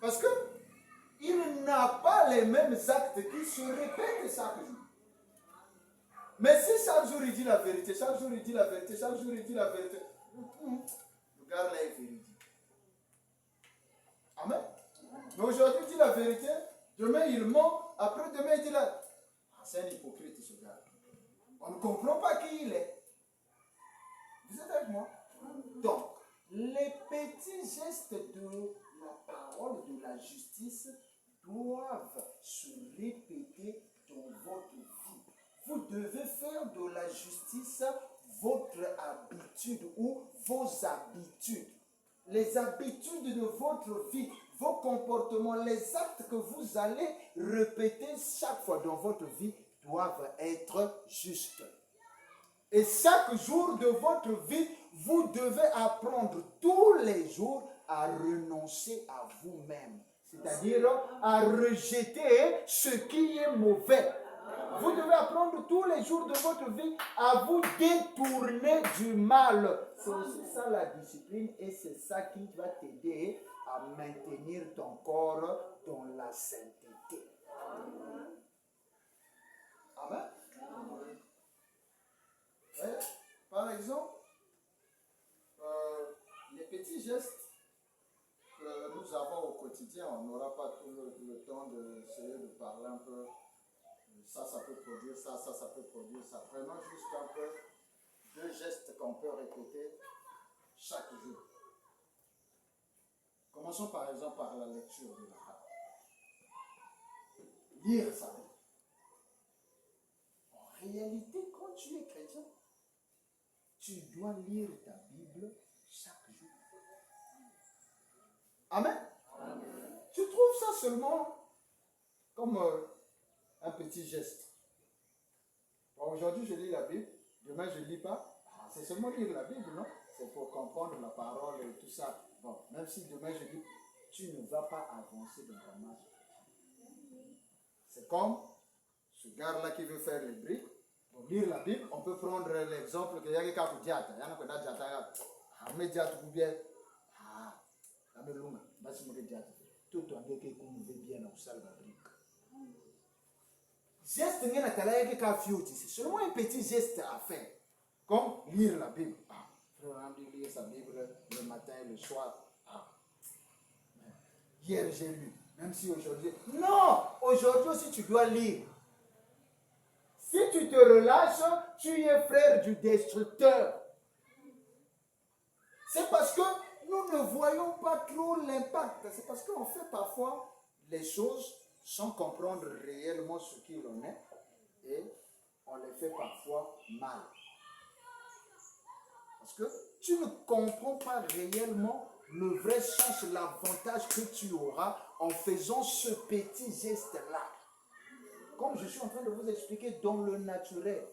Parce qu'il n'a pas les mêmes actes qui se répètent chaque jour. Mais si chaque jour il dit la vérité, chaque jour il dit la vérité, chaque jour il dit la vérité, le gars-là est véridique. Amen. Mais aujourd'hui il dit la vérité, demain il ment, après-demain il dit la... Ah, c'est un hypocrite ce gars. On ne comprend pas qui il est. Vous êtes avec moi? Donc, les petits gestes de la parole de la justice doivent se répéter dans votre vie. Vous devez faire de la justice votre habitude ou vos habitudes. Les habitudes de votre vie, vos comportements, les actes que vous allez répéter chaque fois dans votre vie doivent être justes. Et chaque jour de votre vie, vous devez apprendre tous les jours à renoncer à vous-même. C'est-à-dire à rejeter ce qui est mauvais. Vous devez apprendre tous les jours de votre vie à vous détourner du mal. C'est aussi ça la discipline et c'est ça qui va t'aider à maintenir ton corps dans la sainteté. Amen. Ouais. Par exemple, les petits gestes que nous avons au quotidien, on n'aura pas tout le temps d'essayer de parler un peu. Ça peut produire ça peut produire ça. Prenons juste un peu 2 gestes qu'on peut répéter chaque jour. Commençons par exemple par la lecture de la parole. Lire ça. En réalité, quand tu es chrétien, tu dois lire ta Bible chaque jour. Amen. Tu trouves ça seulement comme un petit geste. Bon, aujourd'hui, je lis la Bible. Demain, je ne lis pas. C'est seulement lire la Bible, non? C'est pour comprendre la parole et tout ça. Bon, même si demain, je lis, tu ne vas pas avancer dans ta marche. C'est comme ce gars-là qui veut faire les briques. Pour lire la Bible, on peut prendre l'exemple que y a quelqu'un qui dit, il y a un peu tout le monde qui veut bien au salle de briques. Geste, c'est seulement un petit geste à faire. Comme lire la Bible. Lire sa Bible le matin et le soir. Hier j'ai lu. Même si aujourd'hui. Non! Aujourd'hui aussi tu dois lire. Si tu te relâches, tu es frère du destructeur. C'est parce que nous ne voyons pas trop l'impact. C'est parce qu'on fait parfois les choses sans comprendre réellement ce qu'il en est. Et on les fait parfois mal. Parce que tu ne comprends pas réellement le vrai sens, l'avantage que tu auras en faisant ce petit geste-là. Comme je suis en train de vous expliquer dans le naturel.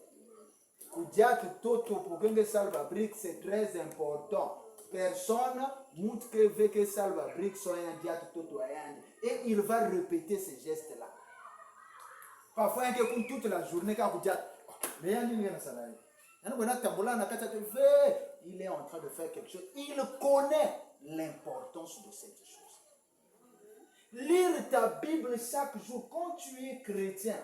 Koudiak Toto pour que salva brique, c'est très important. Personne montre que veut que salva brique soit un diak Toto et il va répéter ces gestes-là. Parfois, il y a toute la journée quand Koudiak, mais il y a un salarié. Il est en train de faire quelque chose. Il connaît l'importance de cette chose. Lire ta Bible chaque jour. Quand tu es chrétien,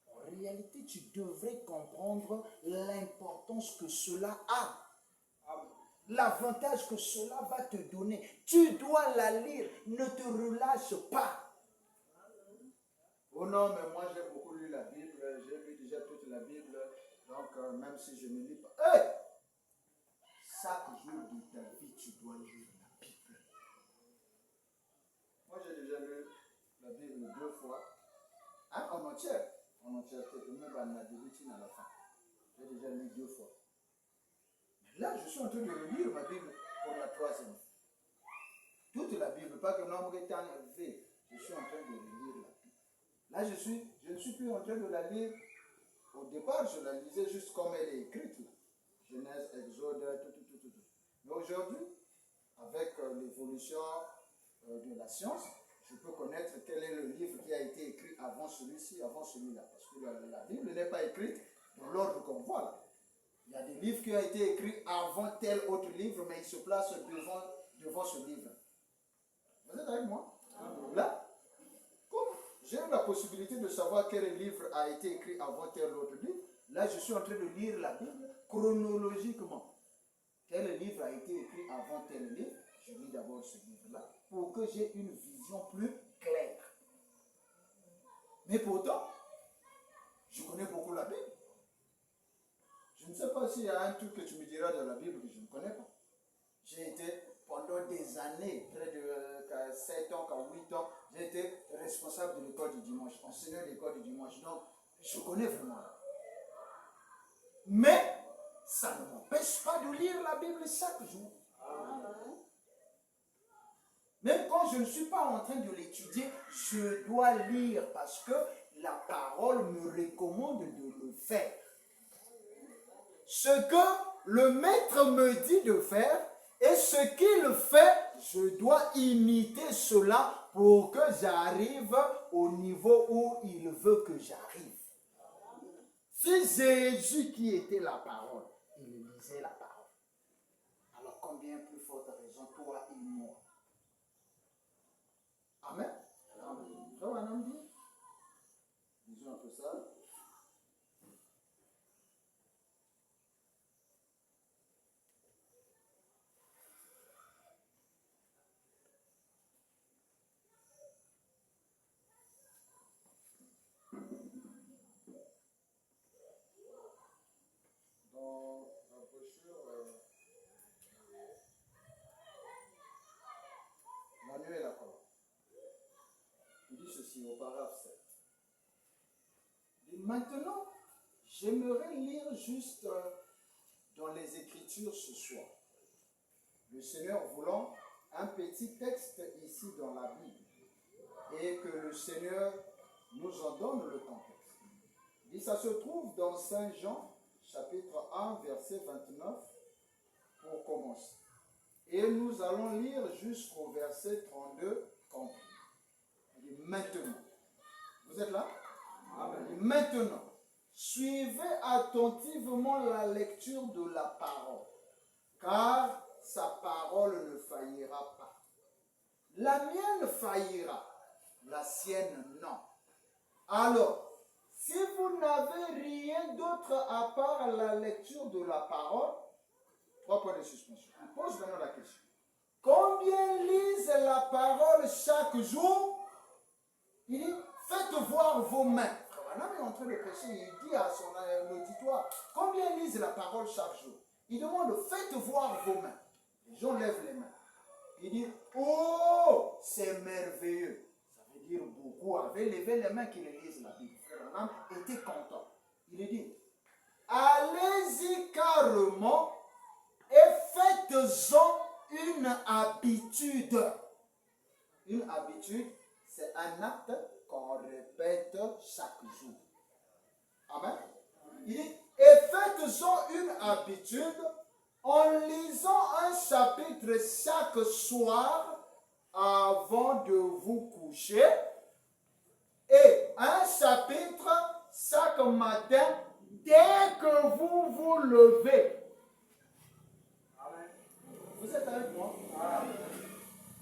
en réalité, tu devrais comprendre l'importance que cela a. L'avantage que cela va te donner. Tu dois la lire. Ne te relâche pas. Oh non, mais moi j'ai beaucoup lu la Bible. J'ai lu déjà toute la Bible. Donc, même si je ne lis pas. Hey! Chaque jour de ta vie, tu dois lire la Bible. Moi, j'ai déjà lu la Bible 2 fois. Hein, en entière. En entière, même à la débutine à la fin. J'ai déjà lu 2 fois. Mais là, je suis en train de relire ma Bible pour la 3e fois. Toute la Bible, pas que nombre étant élevé. Je suis en train de relire la Bible. Là, je ne suis plus en train de la lire. Au départ, je la lisais juste comme elle est écrite. Là. Genèse, Exode, tout. Mais aujourd'hui, avec l'évolution de la science, je peux connaître quel est le livre qui a été écrit avant celui-ci, avant celui-là. Parce que la Bible n'est pas écrite dans l'ordre qu'on voit là. Il y a des livres qui ont été écrits avant tel autre livre, mais ils se placent devant ce livre. Vous êtes avec moi? Là, comme j'ai eu la possibilité de savoir quel livre a été écrit avant tel autre livre, là je suis en train de lire la Bible chronologiquement. Quel livre a été écrit avant tel livre? Je lis d'abord ce livre-là pour que j'ai une vision plus claire. Mais pourtant, je connais beaucoup la Bible. Je ne sais pas s'il y a un truc que tu me diras de la Bible que je ne connais pas. J'ai été pendant des années, près de 7 ans, 8 ans, j'ai été responsable de l'école du dimanche, enseignant de l'école du dimanche. Donc, je connais vraiment. Mais, ça ne m'empêche pas de lire la Bible chaque jour. Amen. Même quand je ne suis pas en train de l'étudier, je dois lire parce que la parole me recommande de le faire. Ce que le maître me dit de faire et ce qu'il fait, je dois imiter cela pour que j'arrive au niveau où il veut que j'arrive. Si Jésus qui était la parole, il lisait la parole. Alors combien plus forte raison toi et moi? Amen. Amen. Disons un peu ça. Dans la brochure Manuel et la colonne, il dit ceci au paragraphe 7. Il dit, maintenant, j'aimerais lire juste dans les Écritures ce soir. Le Seigneur voulant un petit texte ici dans la Bible et que le Seigneur nous en donne le contexte. Et ça se trouve dans Saint Jean, chapitre 1, verset 29, pour commencer. Et nous allons lire jusqu'au verset 32, compris. Et maintenant, vous êtes là? Amen. Et maintenant, suivez attentivement la lecture de la parole, car sa parole ne faillira pas. La mienne faillira, la sienne non. Alors, si vous n'avez rien d'autre à part la lecture de la parole, 3 points de suspension. On pose maintenant la question. Combien lisent la parole chaque jour? Il dit, faites voir vos mains. Un homme est en train de prêcher, il dit à son auditoire, combien lisent la parole chaque jour? Il demande, faites voir vos mains. Les gens lèvent les mains. Il dit, oh, c'est merveilleux. Ça veut dire beaucoup avaient levé les mains qui lisent la Bible. Frère Branham était content. Il dit, allez-y carrément et faites-en une habitude. Une habitude, c'est un acte qu'on répète chaque jour. Amen. Il dit, et faites-en une habitude en lisant un chapitre chaque soir avant de vous coucher et un chapitre chaque matin dès que vous vous levez. Amen. Vous êtes avec moi? Amen.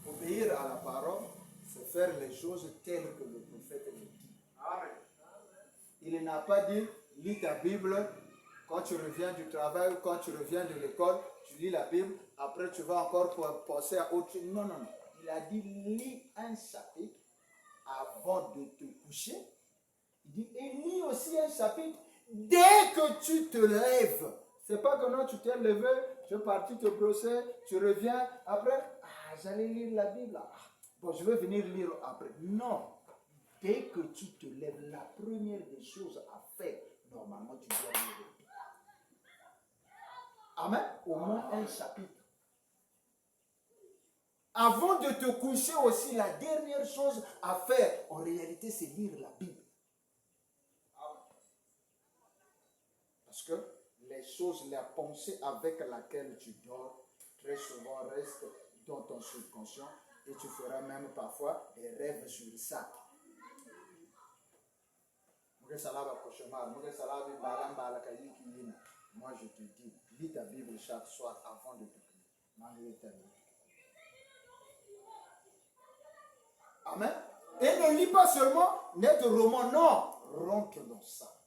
Obéir à la parole, c'est faire les choses telles que le prophète le dit. Amen. Il n'a pas dit, lis ta Bible. Quand tu reviens du travail ou quand tu reviens de l'école, tu lis la Bible, après tu vas encore penser à autre chose. Non, non, non. Il a dit, lis un chapitre avant de te coucher. Il dit, et lis aussi un chapitre dès que tu te lèves. C'est pas que non, tu t'es levé, tu es parti te brosser, tu reviens, après, j'allais lire la Bible. Bon, je vais venir lire après. Non. Dès que tu te lèves, la première des choses à faire, normalement, tu dois lire la Bible. Amen. Au moins un chapitre. Avant de te coucher aussi, la dernière chose à faire, en réalité, c'est lire la Bible. Amen. Parce que les choses, la pensée avec laquelle tu dors, très souvent reste dans ton subconscient et tu feras même parfois des rêves sur ça. Moi, je te dis, lis ta Bible chaque soir avant de te coucher. Amen. Et ne lis pas seulement net roman, non. Rentre dans ça.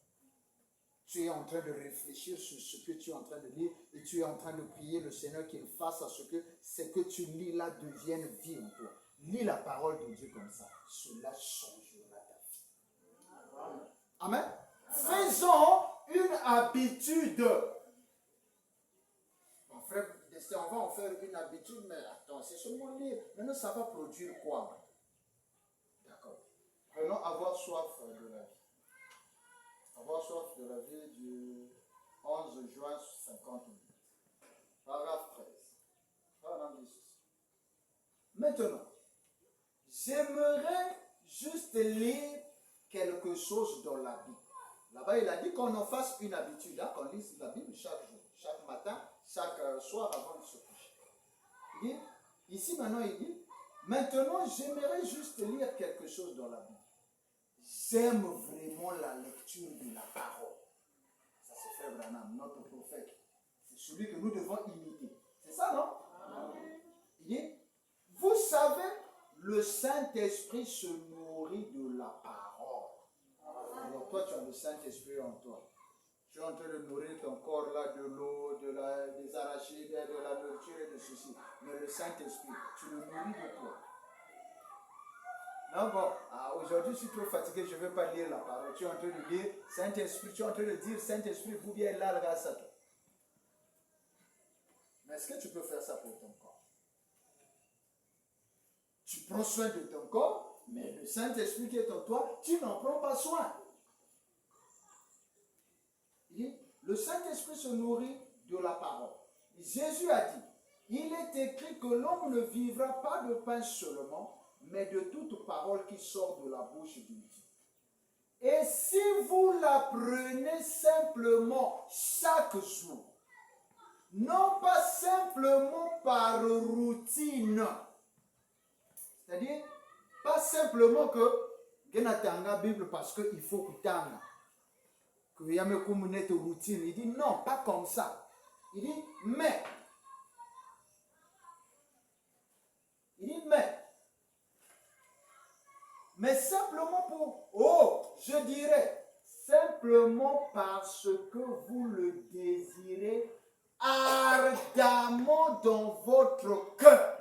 Tu es en train de réfléchir sur ce que tu es en train de lire et tu es en train de prier le Seigneur qu'il fasse à ce que tu lis là devienne vie en toi. Lis la parole de Dieu comme ça. Cela changera ta vie. Amen. Faisons une habitude. Mon frère, on va en faire une habitude, mais attends, c'est seulement lire. Maintenant, ça va produire quoi? D'accord. Prenons avoir soif de la vie. Avoir soif de la vie du 11 juin 58. Paragraphe 13. Paragraphe 10. Maintenant, j'aimerais juste lire quelque chose dans la Bible. Là-bas, il a dit qu'on en fasse une habitude, hein, qu'on lise la Bible chaque jour, chaque matin, chaque soir avant de se coucher. Il dit, ici maintenant, il dit, maintenant, j'aimerais juste lire quelque chose dans la Bible. J'aime vraiment la lecture de la parole. Ça, c'est Frère Branham, notre prophète. C'est celui que nous devons imiter. C'est ça, non? Amen. Il dit, vous savez, le Saint-Esprit se nourrit de la parole. Alors toi, tu as le Saint-Esprit en toi. Tu es en train de nourrir ton corps là de l'eau, des arachides, de la nourriture et de ceci. Mais le Saint-Esprit, tu le nourris de toi. Non, bon, aujourd'hui je suis trop fatigué, je ne vais pas lire la parole. Tu es en train de lire Saint-Esprit, tu es en train de dire Saint-Esprit, vous bien là, grâce à toi. Mais est-ce que tu peux faire ça pour ton corps? Tu prends soin de ton corps, mais le Saint-Esprit qui est en toi, tu n'en prends pas soin. Il dit, le Saint-Esprit se nourrit de la parole. Jésus a dit, il est écrit que l'homme ne vivra pas de pain seulement, mais de toute parole qui sort de la bouche du Dieu. Et si vous la prenez simplement chaque jour, non pas simplement par routine, c'est-à-dire pas simplement que la Bible parce qu'il faut que y a une routine. Il dit non, pas comme ça. Il dit mais. Mais simplement je dirais, simplement parce que vous le désirez ardemment dans votre cœur.